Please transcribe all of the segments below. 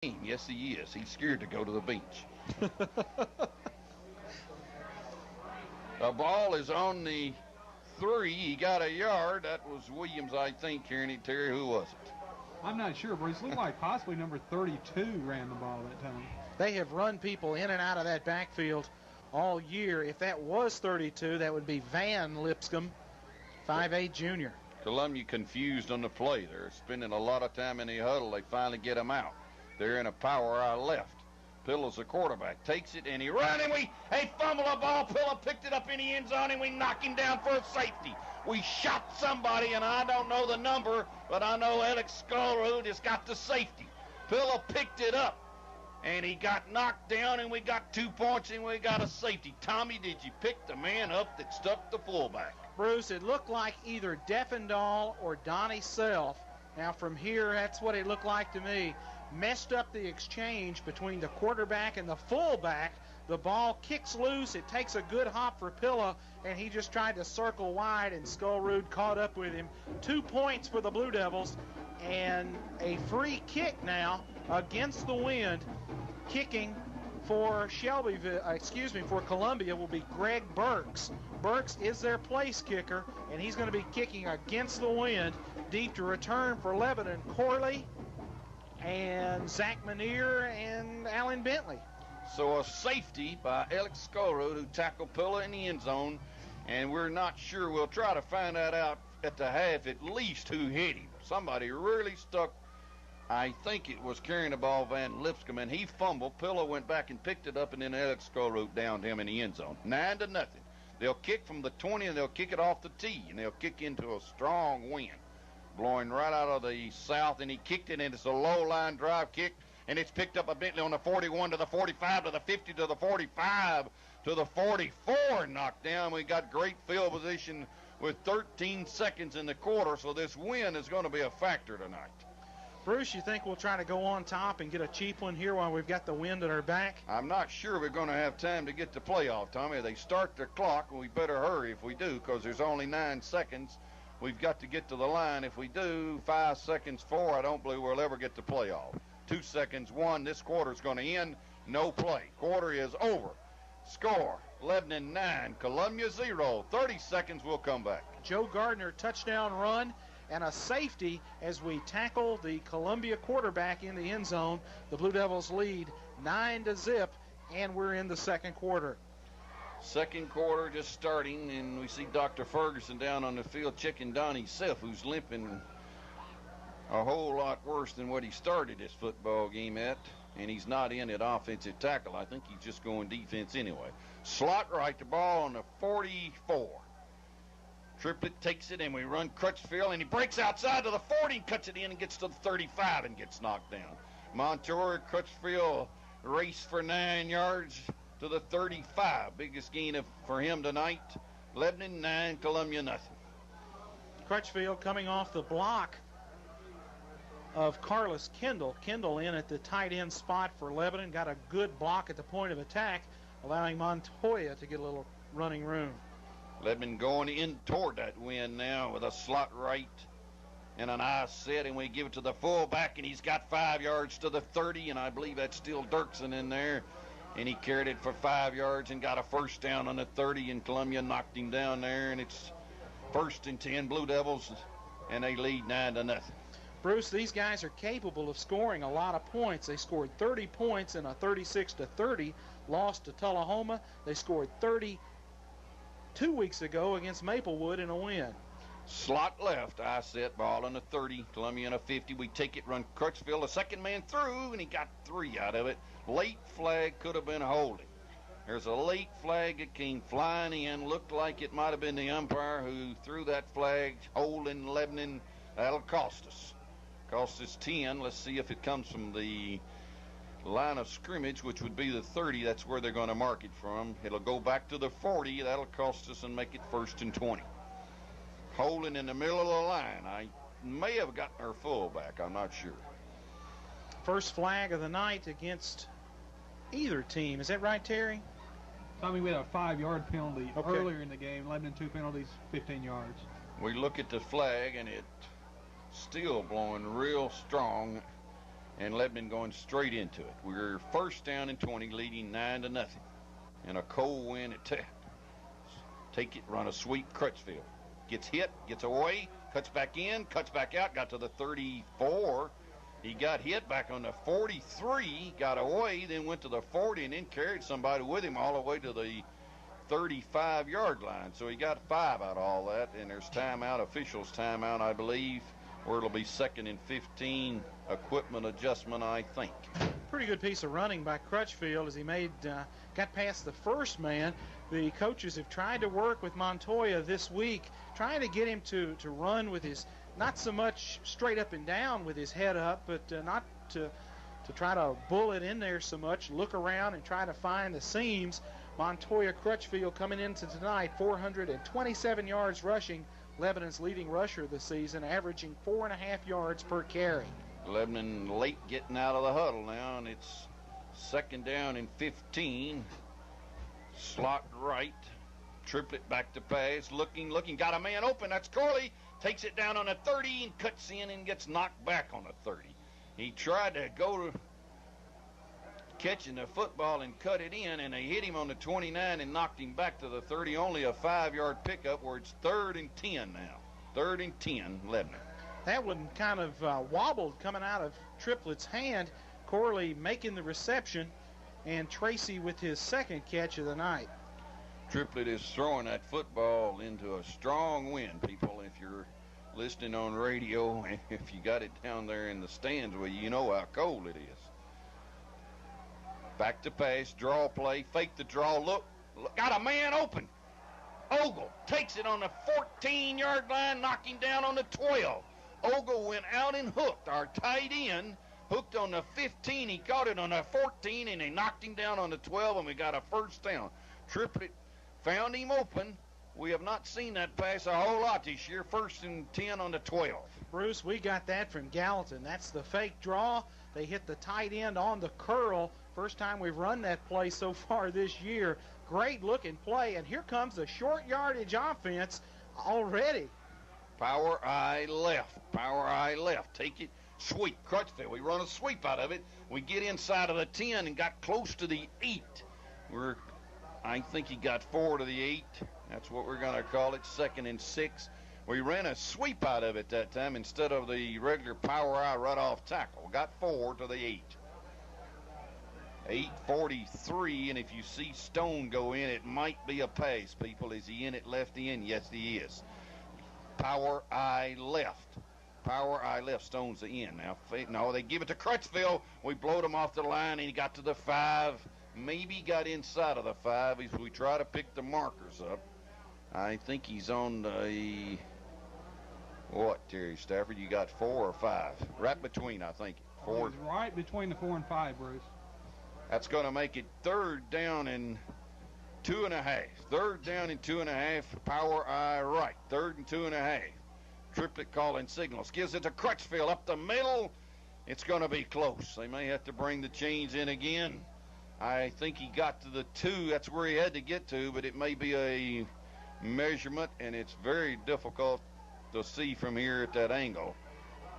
Yes, he is. He's scared to go to the bench. The ball is on the 3. He got a yard. That was Williams, I think, Kearney. Terry, who was it? I'm not sure, Bruce. It looked like possibly number 32 ran the ball that time. They have run people in and out of that backfield all year. If that was 32, that would be Van Lipscomb, 5'8 junior. Columbia confused on the play. They're spending a lot of time in the huddle. They finally get him out. They're in a power out left. Pillow's the quarterback. Takes it and he runs and they fumble the ball. Pillow picked it up in the end zone and we knock him down for a safety. We shot somebody and I don't know the number, but I know Alex Skolrud has got the safety. Pillow picked it up and he got knocked down and we got 2 points and we got a safety. Tommy, did you pick the man up that stuck the fullback? Bruce, it looked like either Deffendahl or Donnie Self. Now from here, that's what it looked like to me. Messed up the exchange between the quarterback and the fullback. The ball kicks loose. It takes a good hop for Pilla, and he just tried to circle wide, and Skolrud caught up with him. 2 points for the Blue Devils, and a free kick now against the wind. Kicking for for Columbia will be Greg Burks. Burks is their place kicker, and he's going to be kicking against the wind. Deep to return for Lebanon. Corley and Zach Manier and Alan Bentley. So a safety by Alex Skolrud, who tackled Pilla in the end zone, and we're not sure. We'll try to find that out at the half at least who hit him. Somebody really stuck. I think it was carrying the ball, Van Lipscomb, and he fumbled. Pilla went back and picked it up, and then Alex Skolrud downed him in the end zone. 9-0. They'll kick from the 20, and they'll kick it off the tee, and they'll kick into a strong wind, blowing right out of the south, and he kicked it, and it's a low-line drive kick, and it's picked up by Bentley on the 41 to the 45 to the 50 to the 45 to the 44, knocked down. We got great field position with 13 seconds in the quarter, so this wind is going to be a factor tonight. Bruce, you think we'll try to go on top and get a cheap one here while we've got the wind at our back? I'm not sure we're going to have time to get the playoff, Tommy. They start the clock, and we better hurry if we do, because there's only 9 seconds. We've got to get to the line. If we do, 5 seconds, 4, I don't believe we'll ever get the playoff. 2 seconds, 1, this quarter's going to end. No play. Quarter is over. Score, Lebanon 9, Columbia 0. 30 seconds, we'll come back. Joe Gardner, touchdown run, and a safety as we tackle the Columbia quarterback in the end zone. The Blue Devils lead 9-0, and we're in the second quarter. Second quarter just starting, and we see Dr. Ferguson down on the field checking Donnie Self, who's limping a whole lot worse than what he started this football game at, and he's not in at offensive tackle. I think he's just going defense anyway. Slot right, the ball on the 44. Triplett takes it, and we run Crutchfield, and he breaks outside to the 40 and cuts it in and gets to the 35 and gets knocked down. Montour, Crutchfield race for 9 yards to the 35. Biggest gain for him tonight. Lebanon 9, Columbia nothing. Crutchfield coming off the block of Carlos Kendall. Kendall in at the tight end spot for Lebanon. Got a good block at the point of attack, allowing Montoya to get a little running room. Lebanon going in toward that wind now with a slot right and an eye set, and we give it to the fullback, and he's got 5 yards to the 30, and I believe that's still Dirksen in there. And he carried it for 5 yards and got a first down on the 30, and Columbia knocked him down there, and it's 1st and 10 Blue Devils, and they lead 9-0. Bruce, these guys are capable of scoring a lot of points. They scored 30 points in a 36-30 loss to Tullahoma. They scored 30 2 weeks ago against Maplewood in a win. Slot left, eye set, ball on the 30, Columbia on a 50. We take it, run Crutchfield, the second man through, and he got 3 out of it. Late flag, could have been holding. There's a late flag that came flying in. Looked like it might have been the umpire who threw that flag, holding Lebanon. That'll cost us. Cost us 10. Let's see if it comes from the line of scrimmage, which would be the 30. That's where they're going to mark it from. It'll go back to the 40. That'll cost us and make it 1st and 20. Holding in the middle of the line. I may have gotten our fullback. I'm not sure. First flag of the night against either team. Is that right, Terry? I mean, we had a 5-yard penalty earlier in the game. Lebanon 2 penalties, 15 yards. We look at the flag, and it's still blowing real strong. and Lebanon going straight into it. We're first down and 20, leading 9-0. And a cold wind at 10. Take it, run a sweep, Crutchfield. Gets hit, gets away, cuts back in, cuts back out, got to the 34. He got hit back on the 43, got away, then went to the 40, and then carried somebody with him all the way to the 35-yard line. So he got 5 out of all that, and there's timeout, officials timeout, I believe, where it'll be 2nd and 15, equipment adjustment, I think. Pretty good piece of running by Crutchfield as he got past the first man. The coaches have tried to work with Montoya this week, trying to get him to run with his, not so much straight up and down with his head up, but not to try to bull it in there so much, look around and try to find the seams. Montoya Crutchfield coming into tonight, 427 yards rushing, Lebanon's leading rusher this season, averaging 4.5 yards per carry. Lebanon late getting out of the huddle now, and it's 2nd down and 15. Slot right, triplet back to pass, looking, got a man open, that's Corley, takes it down on the 30 and cuts in and gets knocked back on the 30. He tried to go to catching the football and cut it in, and they hit him on the 29 and knocked him back to the 30, only a 5-yard pickup where it's 3rd and 10 now. 3rd and 10, Lebanon. That one kind of wobbled coming out of Triplet's hand. Corley making the reception, and Tracy with his 2nd catch of the night. Triplet is throwing that football into a strong wind, people. If you're listening on radio, if you got it down there in the stands, well, you know how cold it is. Back to pass, draw play, fake the draw, look, got a man open. Ogle takes it on the 14-yard line, knocked him down on the 12. Ogle went out and hooked. Our tight end hooked on the 15. He caught it on the 14, and they knocked him down on the 12, and we got a first down. Triplet found him open. We have not seen that pass a whole lot this year. 1st and 10 on the 12. Bruce, we got that from Gallatin. That's the fake draw. They hit the tight end on the curl. First time we've run that play so far this year. Great looking play, and here comes the short yardage offense already. Power eye left. Take it, sweep. Crutchfield. We run a sweep out of it. We get inside of the 10 and got close to the 8. I think he got 4 to the 8. That's what we're going to call it, 2nd and 6. We ran a sweep out of it that time instead of the regular power eye right off tackle. Got 4 to the 8. 8:43, and if you see Stone go in, it might be a pass, people. Is he in it left end? Yes, he is. Power eye left. Stone's the end. Now they give it to Crutchfield. We blowed him off the line, and he got to the 5. Maybe got inside of the 5 as we try to pick the markers up. I think he's on the, what, Terry Stafford? You got 4 or 5? Right between, I think. 4. He's right between the 4 and 5, Bruce. That's going to make it 3rd down and 2.5. 3rd down and 2.5. Power eye right. 3rd and 2.5. Triplet calling signals. Gives it to Crutchfield up the middle. It's going to be close. They may have to bring the chains in again. I think he got to the 2. That's where he had to get to, but it may be a measurement, and it's very difficult to see from here at that angle.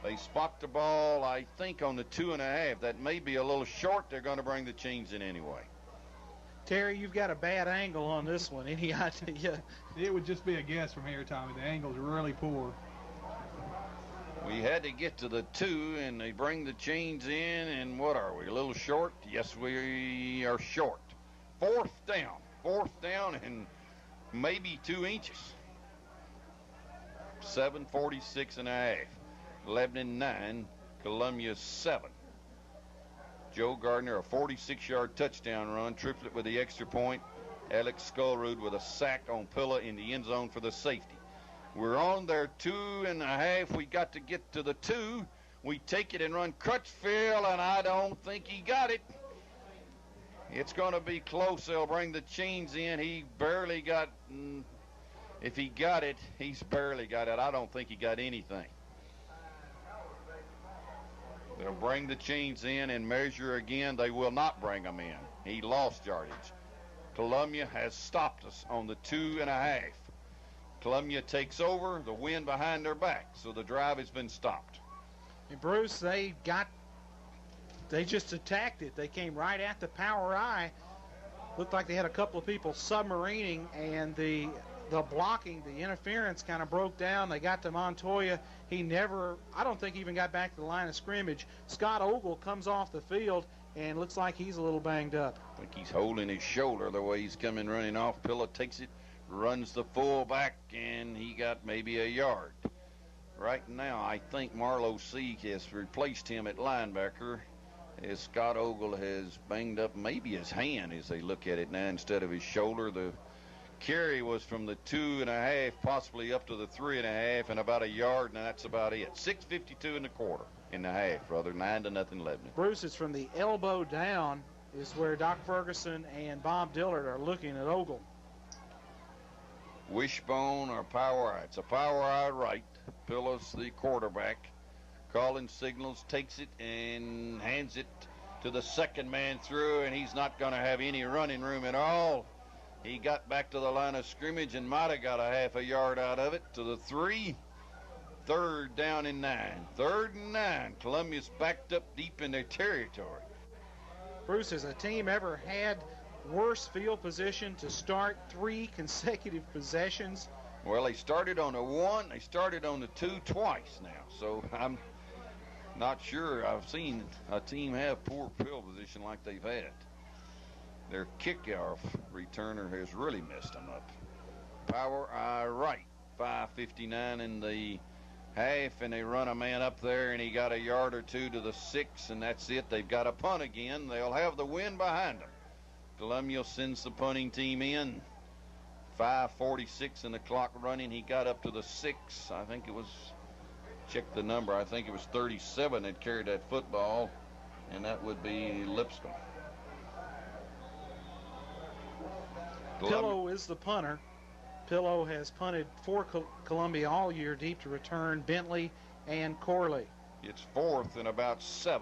They spot the ball, I think, on the 2.5. That may be a little short. They're going to bring the chains in anyway. Terry, you've got a bad angle on this one. Any idea? It would just be a guess from here, Tommy. The angle's really poor. We had to get to the 2, and they bring the chains in, and what are we, a little short? Yes, we are short. 4th down, and maybe 2 inches. 7:46.5. Lebanon 9, Columbia 7. Joe Gardner, a 46-yard touchdown run. Triplet with the extra point. Alex Skullroot with a sack on Pilla in the end zone for the safety. We're on their 2.5. We got to get to the 2. We take it and run Crutchfield, and I don't think he got it. It's going to be close. They'll bring the chains in. He barely got, if he got it, he's barely got it. I don't think he got anything. They'll bring the chains in and measure again. They will not bring them in. He lost yardage. Columbia has stopped us on the 2.5. Columbia takes over, the wind behind their back, so the drive has been stopped. And Bruce, they got they just attacked it. They came right at the power I. Looked like they had a couple of people submarining, and the blocking, the interference kind of broke down. They got to Montoya. He never, I don't think, even got back to the line of scrimmage. Scott Ogle comes off the field and looks like he's a little banged up. I think he's holding his shoulder the way he's coming running off. Pillow takes it, runs the full back, and he got maybe a yard. Right now, I think Marlowe C has replaced him at linebacker, as Scott Ogle has banged up maybe his hand as they look at it now instead of his shoulder. The carry was from the 2.5, possibly up to the 3.5, and about a yard, and that's about it. 6:52 in the quarter, in the half, rather, 9-0 Lebanon. Bruce, it's from the elbow down is where Doc Ferguson and Bob Dillard are looking at Ogle. Wishbone or power eye. It's a power eye right. Pillows the quarterback. Calling signals, takes it and hands it to the second man through, and he's not going to have any running room at all. He got back to the line of scrimmage and might have got a half a yard out of it to the 3. 3rd down and 9. 3rd and 9. Columbia's backed up deep in their territory. Bruce, has a team ever had worse field position to start 3 consecutive possessions? Well, they started on the 1. They started on the 2 twice now. So I'm not sure I've seen a team have poor field position like they've had. Their kickoff returner has really messed them up. Power eye right. 5:59 in the half, and they run a man up there, and he got a yard or 2 to the 6, and that's it. They've got a punt again. They'll have the wind behind them. Columbia sends the punting team in. 5:46 in the clock running. He got up to the 6. I think it was, check the number, I think it was 37 that carried that football, and that would be Lipscomb. Pillow is the punter. Pillow has punted for Columbia all year, deep to return Bentley and Corley. It's 4th and about 7.